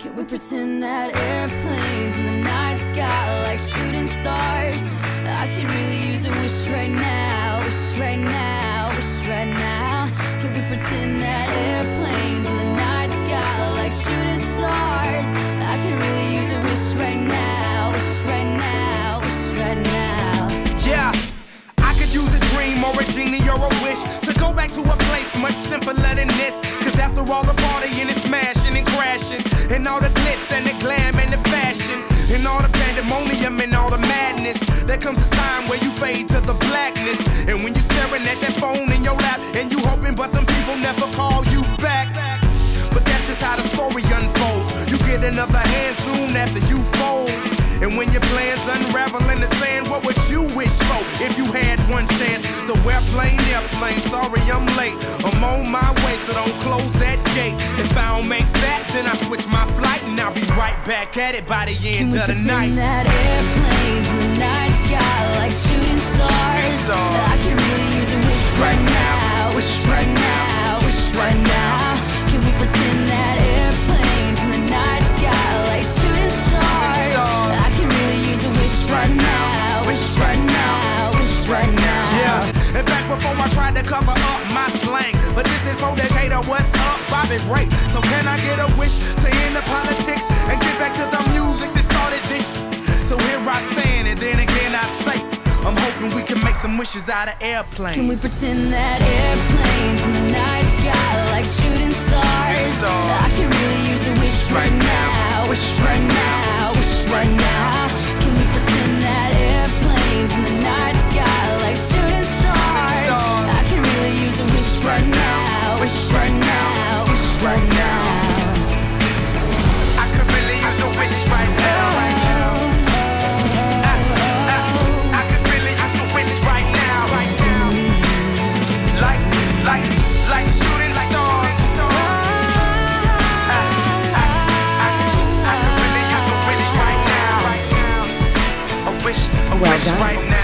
Can we pretend that airplanes in the night sky like shooting stars? I could really use a wish right now, wish right now, wish right now. Can we pretend that airplanes in the night sky like shooting stars? I could really use a wish right now, wish right now, wish right now. Yeah, I could use a dream or a genie or a wish to go back to a place much simpler than this. Cause after all the partying and smashing and crashing, and all the glitz and the glam and the fashion, and all the pandemonium and all the madness, there comes a time where you fade to the blackness. And when you staring at that phone in your lap, and you hoping but them people never call you back. But that's just how the story unfolds. You get another hand soon after you fold. And when your plans unravel in the sand, what would you wish for if you had one chance? So airplane, sorry I'm late. I'm on my way, so don't close that gate. If I don't make that, then I switch my flight, and I'll be right back at it by the end of the night. Can we pretend that airplanes in the night sky like shooting stars? I can really use a wish right now, wish right now, wish right now. Can we pretend that airplanes in the night sky like shooting stars? I can really use a wish right now, wish right now, wish right now. Yeah, and back before I tried to cover up my slang, but this is for Decatur, what's up, Bobby Ray. So can I get a wish to end the politics and get back to the music that started this? So here I stand, and then again I say, I'm hoping we can make some wishes out of airplanes. Can we pretend that airplanes in the night sky like shooting stars? I can really use a wish right now, wish right now, wish right now. Can we pretend that airplanes in the night sky like shooting stars? I can really use a wish right now, wish right now, wish right now. I could really use a wish right now. Like shooting stars. I could really use a wish right now. A wish right now.